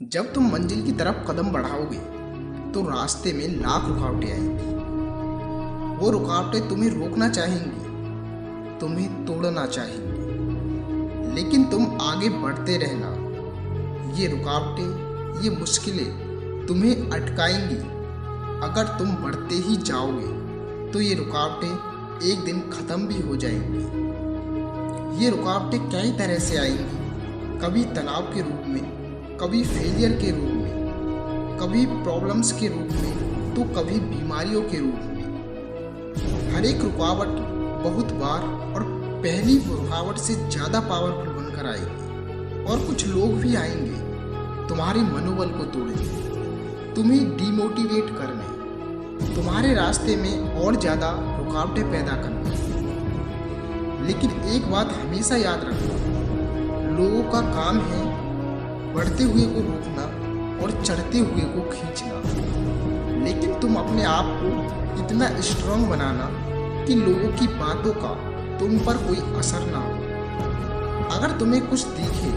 जब तुम मंजिल की तरफ कदम बढ़ाओगे तो रास्ते में लाख रुकावटें आएंगी। वो रुकावटें तुम्हें रोकना चाहेंगी, तुम्हें तोड़ना चाहेंगी, लेकिन तुम आगे बढ़ते रहना। ये रुकावटें, ये मुश्किलें तुम्हें अटकाएंगी। अगर तुम बढ़ते ही जाओगे तो ये रुकावटें एक दिन ख़त्म भी हो जाएंगी। ये रुकावटें कई तरह से आएंगी, कभी तनाव के रूप में, कभी फेलियर के रूप में, कभी प्रॉब्लम्स के रूप में, तो कभी बीमारियों के रूप में। हर एक रुकावट बहुत बार और पहली रुकावट से ज़्यादा पावरफुल बनकर आएगी। और कुछ लोग भी आएंगे तुम्हारे मनोबल को तोड़ने, तुम्हें डिमोटिवेट करने, तुम्हारे रास्ते में और ज़्यादा रुकावटें पैदा करने। लेकिन एक बात हमेशा याद रखना, लोगों का काम है बढ़ते हुए को रोकना और चढ़ते हुए को खींचना, लेकिन तुम अपने आप को इतना स्ट्रांग बनाना कि लोगों की बातों का तुम पर कोई असर ना हो। अगर तुम्हें कुछ दिखे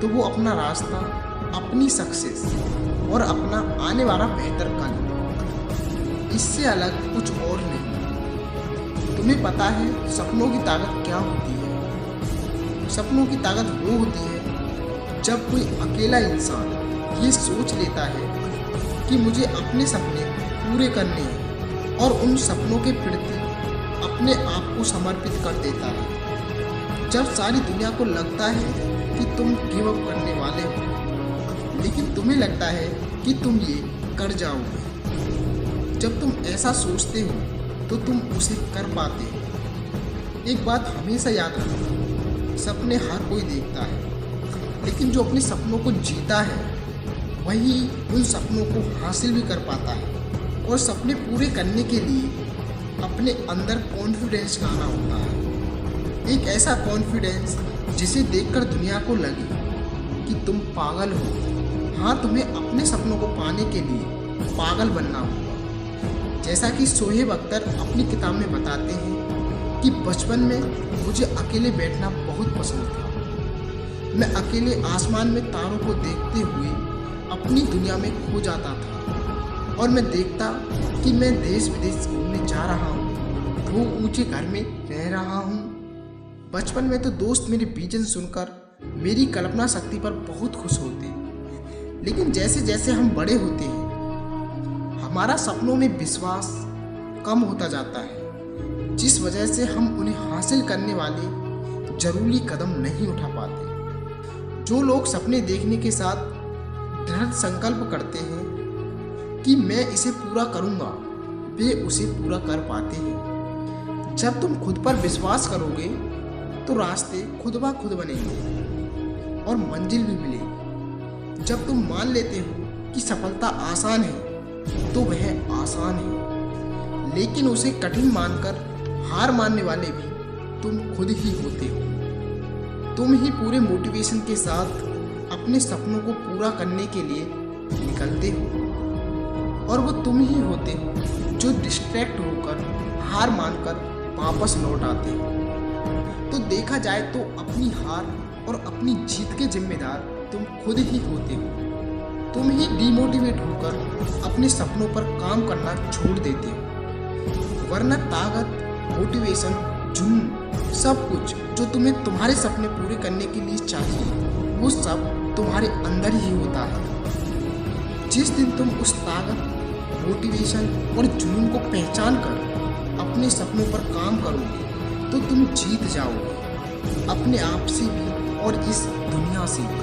तो वो अपना रास्ता, अपनी सक्सेस और अपना आने वाला बेहतर कल, इससे अलग कुछ और नहीं। तुम्हें पता है सपनों की ताकत क्या होती है? सपनों की ताकत वो होती है जब कोई अकेला इंसान ये सोच लेता है कि मुझे अपने सपने पूरे करने हैं और उन सपनों के प्रति अपने आप को समर्पित कर देता है। जब सारी दुनिया को लगता है कि तुम गिव अप करने वाले हो, लेकिन तुम्हें लगता है कि तुम ये कर जाओगे। जब तुम ऐसा सोचते हो तो तुम उसे कर पाते हो। एक बात हमेशा याद रखना, सपने हर कोई देखता है, लेकिन जो अपने सपनों को जीता है वही उन सपनों को हासिल भी कर पाता है। और सपने पूरे करने के लिए अपने अंदर कॉन्फिडेंस लाना होता है। एक ऐसा कॉन्फिडेंस जिसे देखकर दुनिया को लगे कि तुम पागल हो। हाँ, तुम्हें अपने सपनों को पाने के लिए पागल बनना होगा। जैसा कि शोएब अख्तर अपनी किताब में बताते हैं कि बचपन में मुझे अकेले बैठना बहुत पसंद था। मैं अकेले आसमान में तारों को देखते हुए अपनी दुनिया में खो जाता था और मैं देखता कि मैं देश विदेश घूमने जा रहा हूँ, वो ऊंचे घर में रह रहा हूँ। बचपन में तो दोस्त मेरे विजन सुनकर मेरी कल्पना शक्ति पर बहुत खुश होते, लेकिन जैसे जैसे हम बड़े होते हैं हमारा सपनों में विश्वास कम होता जाता है, जिस वजह से हम उन्हें हासिल करने वाले जरूरी कदम नहीं उठा पाते। जो लोग सपने देखने के साथ दृढ़ संकल्प करते हैं कि मैं इसे पूरा करूंगा, वे उसे पूरा कर पाते हैं। जब तुम खुद पर विश्वास करोगे तो रास्ते खुद ब खुद बनेंगे और मंजिल भी मिलेगी। जब तुम मान लेते हो कि सफलता आसान है तो वह आसान है, लेकिन उसे कठिन मानकर हार मानने वाले भी तुम खुद ही होते हो। तुम ही पूरे मोटिवेशन के साथ अपने सपनों को पूरा करने के लिए निकलते हो, और वो तुम ही होते हो जो डिस्ट्रैक्ट होकर हार मानकर वापस लौट आते हो। तो देखा जाए तो अपनी हार और अपनी जीत के जिम्मेदार तुम खुद ही होते हो। तुम ही डिमोटिवेट होकर अपने सपनों पर काम करना छोड़ देते हो, वरना ताकत, मोटिवेशन, जुनून, सब कुछ जो तुम्हें तुम्हारे सपने पूरे करने के लिए चाहिए वो सब तुम्हारे अंदर ही होता है। जिस दिन तुम उस ताकत, मोटिवेशन और जुनून को पहचान कर अपने सपनों पर काम करोगे तो तुम जीत जाओगे, अपने आप से भी और इस दुनिया से भी।